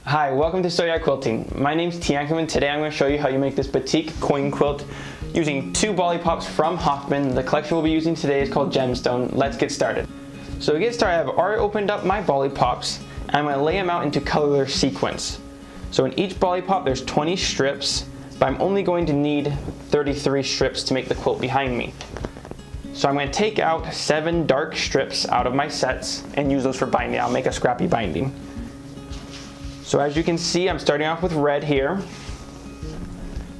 Hi, welcome to Sew Yeah Quilting. My name's Tianco and today I'm going to show you how you make this batik coin quilt using 2 bolly pops from Hoffman. The collection we'll be using today is called Gemstone. Let's get started. So to get started, I've already opened up my bolly pops and I'm going to lay them out into color sequence. So in each bolly pop there's 20 strips, but I'm only going to need 33 strips to make the quilt behind me. So I'm going to take out 7 dark strips out of my sets and use those for binding. I'll make a scrappy binding. So as you can see, I'm starting off with red here.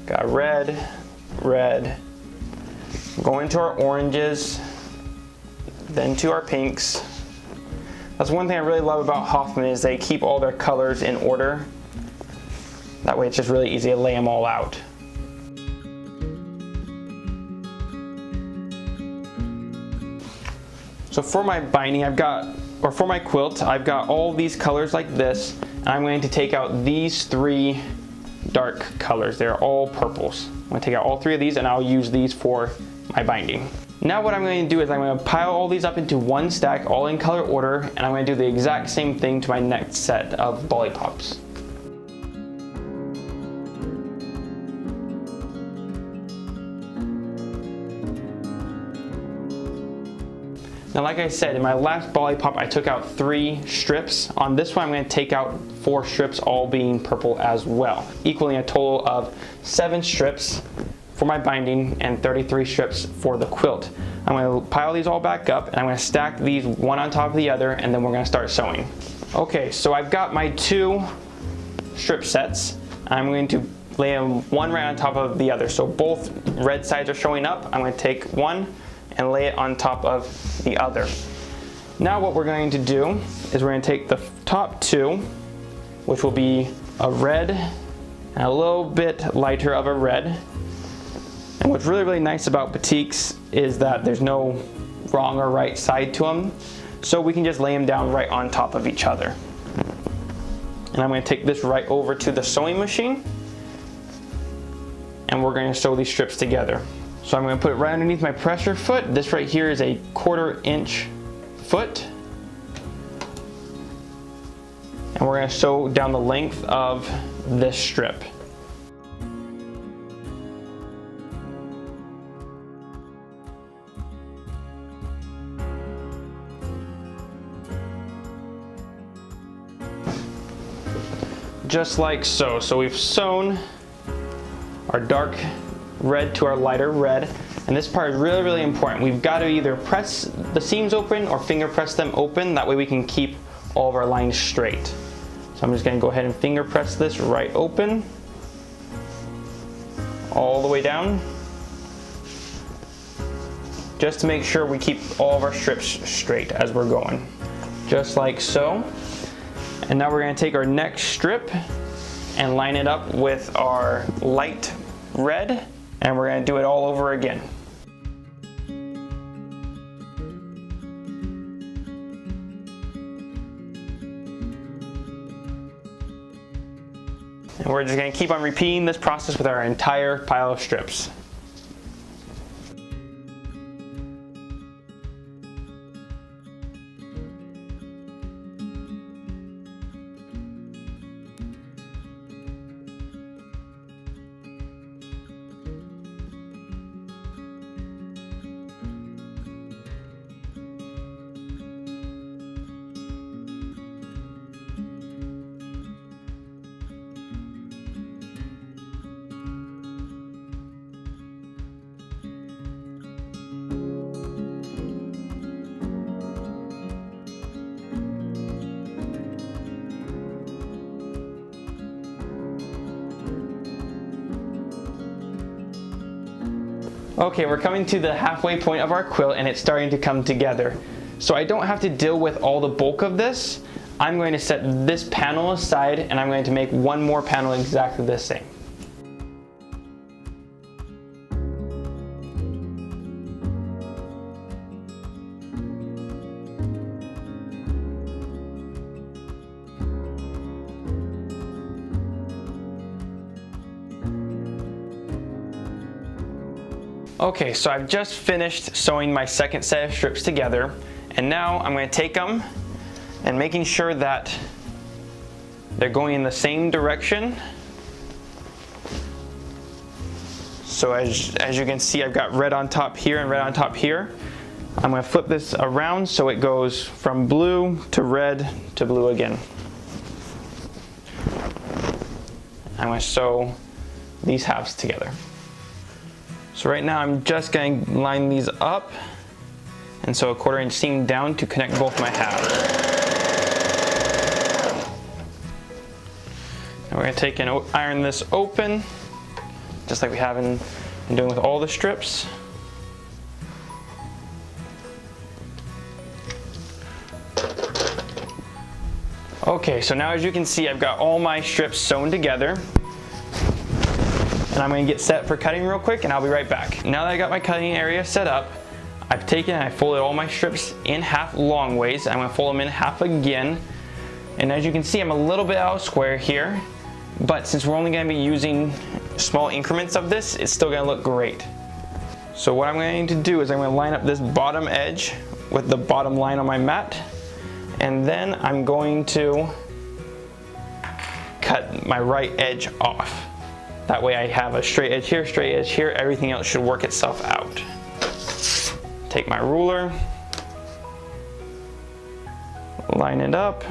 Got red, red. Going to our oranges, then to our pinks. That's one thing I really love about Hoffman is they keep all their colors in order. That way it's just really easy to lay them all out. So for my binding, for my quilt, I've got all these colors like this. And I'm going to take out these 3 dark colors. They're all purples. I'm going to take out all 3 of these and I'll use these for my binding. Now what I'm going to do is I'm going to pile all these up into one stack, all in color order, and I'm going to do the exact same thing to my next set of bolly pops. Now like I said, in my last bolly pop I took out 3 strips. On this one I'm going to take out 4 strips, all being purple as well, equaling a total of 7 strips for my binding and 33 strips for the quilt. I'm going to pile these all back up and I'm going to stack these one on top of the other and then we're going to start sewing. Okay, so I've got my 2 strip sets. I'm going to lay them one right on top of the other. So both red sides are showing up. I'm going to take one and lay it on top of the other. Now what we're going to do is we're going to take the top 2, which will be a red and a little bit lighter of a red. And what's really nice about batiks is that there's no wrong or right side to them, so we can just lay them down right on top of each other. And I'm going to take this right over to the sewing machine and we're going to sew these strips together. So I'm going to put it right underneath my pressure foot. This right here is a 1/4 inch foot. And we're going to sew down the length of this strip. Just like so. So we've sewn our dark red to our lighter red, and this part is really important. We've got to either press the seams open or finger press them open. That way we can keep all of our lines straight. So I'm just going to go ahead and finger press this right open all the way down, just to make sure we keep all of our strips straight as we're going, just like so. And now we're going to take our next strip and line it up with our light red, and we're going to do it all over again. And we're just going to keep on repeating this process with our entire pile of strips. Okay, we're coming to the halfway point of our quilt and it's starting to come together. So I don't have to deal with all the bulk of this. I'm going to set this panel aside and I'm going to make one more panel exactly the same. Okay, so I've just finished sewing my second set of strips together, and now I'm going to take them and making sure that They're going in the same direction. So as you can see, I've got red on top here and red on top here. I'm going to flip this around so it goes from blue to red to blue again. I'm going to sew these halves together. So right now I'm just going to line these up and sew a 1/4 inch seam down to connect both my halves. Now we're going to take and iron this open, just like we have been doing with all the strips. Okay, so now as you can see, I've got all my strips sewn together. And I'm going to get set for cutting real quick and I'll be right back. Now that I got my cutting area set up, I've taken and I folded all my strips in half long ways. I'm going to fold them in half again. And as you can see, I'm a little bit out of square here, but since we're only going to be using small increments of this, it's still going to look great. So what I'm going to do is I'm going to line up this bottom edge with the bottom line on my mat, and then I'm going to cut my right edge off. That way I have a straight edge here, everything else should work itself out. Take my ruler, line it up,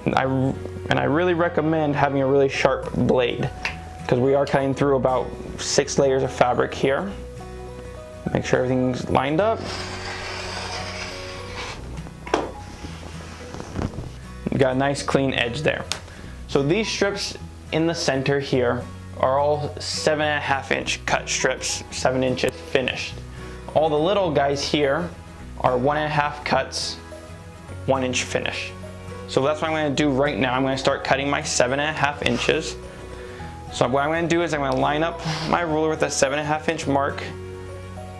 and I really recommend having a really sharp blade because we are cutting through about 6 layers of fabric here. Make sure everything's lined up. You got a nice clean edge there. So these strips in the center here are all 7.5 inch cut strips, 7 inches finished. All the little guys here are 1.5 cuts, 1 inch finish. So that's what I'm going to do right now. I'm going to start cutting my 7.5 inches. So what I'm going to do is I'm going to line up my ruler with a 7.5 inch mark,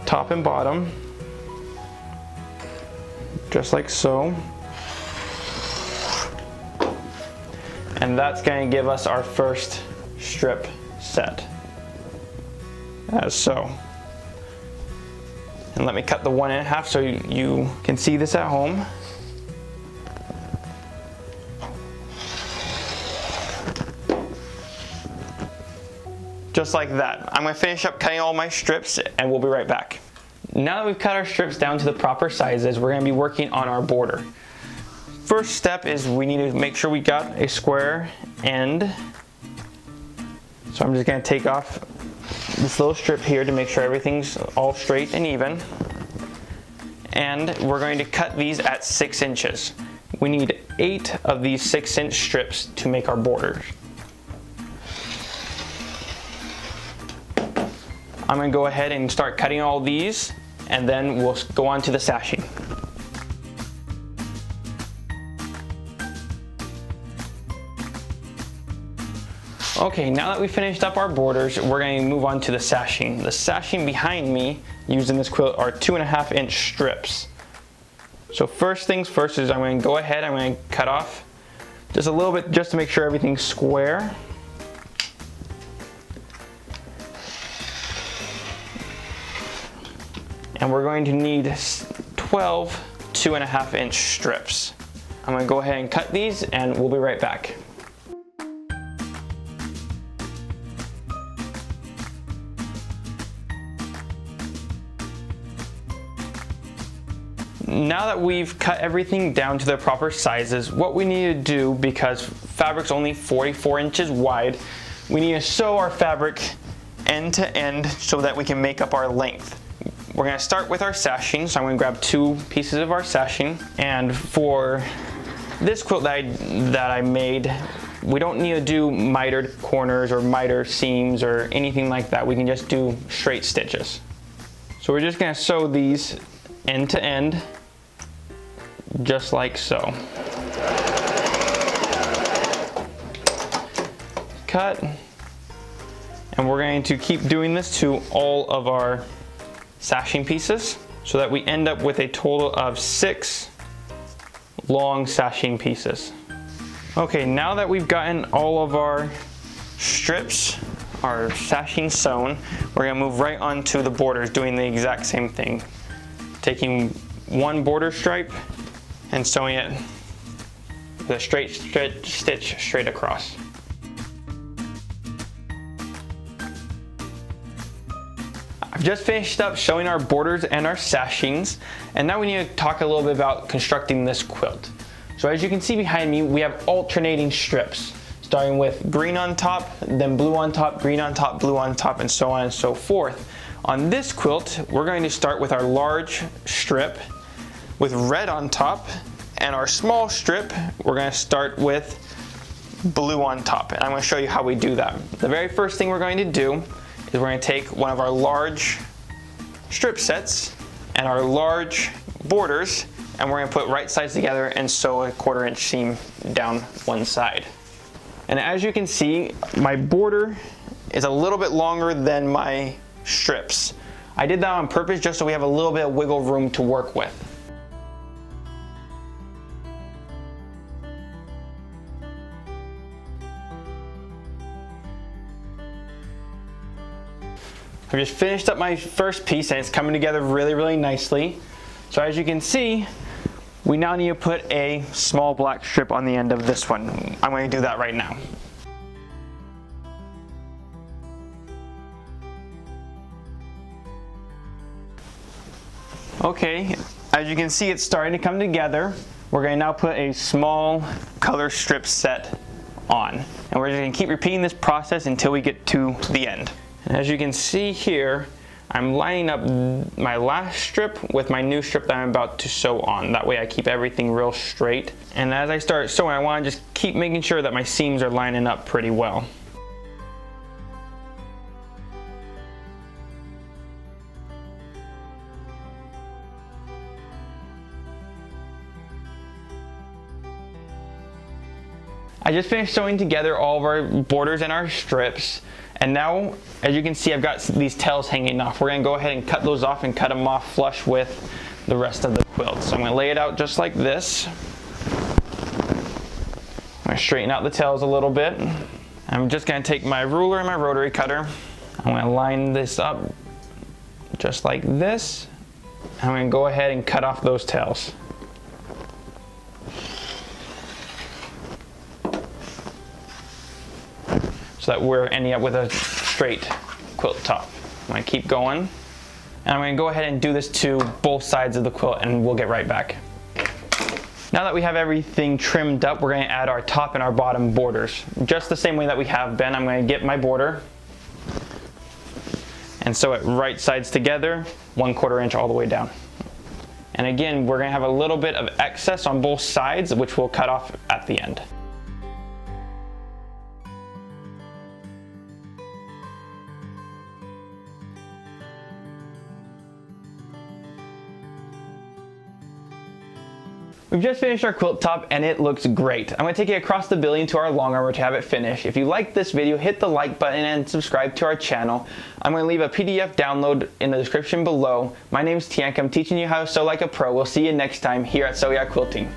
top and bottom, just like so. And that's going to give us our first strip set, as so. And let me cut the 1.5 so you can see this at home. Just like that. I'm going to finish up cutting all my strips and we'll be right back. Now that we've cut our strips down to the proper sizes, we're going to be working on our border. First step is we need to make sure we got a square end. So I'm just going to take off this little strip here to make sure everything's all straight and even. And we're going to cut these at 6 inches. We need 8 of these 6 inch strips to make our borders. I'm going to go ahead and start cutting all these and then we'll go on to the sashing. Okay, now that we finished up our borders, we're going to move on to the sashing. The sashing behind me, used in this quilt, are 2.5 inch strips. So first things first is I'm going to go ahead, I'm going to cut off just a little bit just to make sure everything's square. And we're going to need 12 2.5 inch strips. I'm going to go ahead and cut these and we'll be right back. Now that we've cut everything down to the proper sizes, what we need to do, because fabric's only 44 inches wide, we need to sew our fabric end to end so that we can make up our length. We're going to start with our sashing, so I'm going to grab 2 pieces of our sashing, and for this quilt that I made, we don't need to do mitered corners or miter seams or anything like that. We can just do straight stitches. So we're just going to sew these end to end, just like so. Cut, and we're going to keep doing this to all of our sashing pieces so that we end up with a total of 6 long sashing pieces. Okay, now that we've gotten all of our strips, our sashing sewn, we're going to move right on to the borders, doing the exact same thing. Taking one border stripe and sewing it with a straight stitch straight across. I've just finished up showing our borders and our sashings, and now we need to talk a little bit about constructing this quilt. So as you can see behind me, we have alternating strips, starting with green on top, then blue on top, green on top, blue on top, and so on and so forth. On this quilt, we're going to start with our large strip with red on top, and our small strip, we're going to start with blue on top. And I'm going to show you how we do that. The very first thing we're going to do is we're going to take one of our large strip sets and our large borders, and we're going to put right sides together and sew a 1/4 inch seam down one side. And as you can see, my border is a little bit longer than my strips. I did that on purpose just so we have a little bit of wiggle room to work with. I've just finished up my first piece and it's coming together really nicely. So as you can see, we now need to put a small black strip on the end of this one. I'm going to do that right now. Okay, as you can see, it's starting to come together. We're going to now put a small color strip set on. And we're just going to keep repeating this process until we get to the end. And as you can see here, I'm lining up my last strip with my new strip that I'm about to sew on. That way I keep everything real straight. And as I start sewing, I want to just keep making sure that my seams are lining up pretty well. I just finished sewing together all of our borders and our strips, and now as you can see, I've got these tails hanging off. We're going to go ahead and cut those off and cut them off flush with the rest of the quilt. So I'm going to lay it out just like this. I'm going to straighten out the tails a little bit. I'm just going to take my ruler and my rotary cutter. I'm going to line this up just like this. I'm going to go ahead and cut off those tails. So that we're ending up with a straight quilt top. I'm going to keep going, and I'm going to go ahead and do this to both sides of the quilt, and we'll get right back. Now that we have everything trimmed up, we're going to add our top and our bottom borders. Just the same way that we have been, I'm going to get my border and sew it right sides together, 1/4 inch all the way down. And again, we're going to have a little bit of excess on both sides, which we'll cut off at the end. We've just finished our quilt top and it looks great. I'm going to take it across the building to our long armor to have it finished. If you liked this video, hit the like button and subscribe to our channel. I'm going to leave a PDF download in the description below. My name is Tiank. I'm teaching you how to sew like a pro. We'll see you next time here at Sew Yeah Quilting.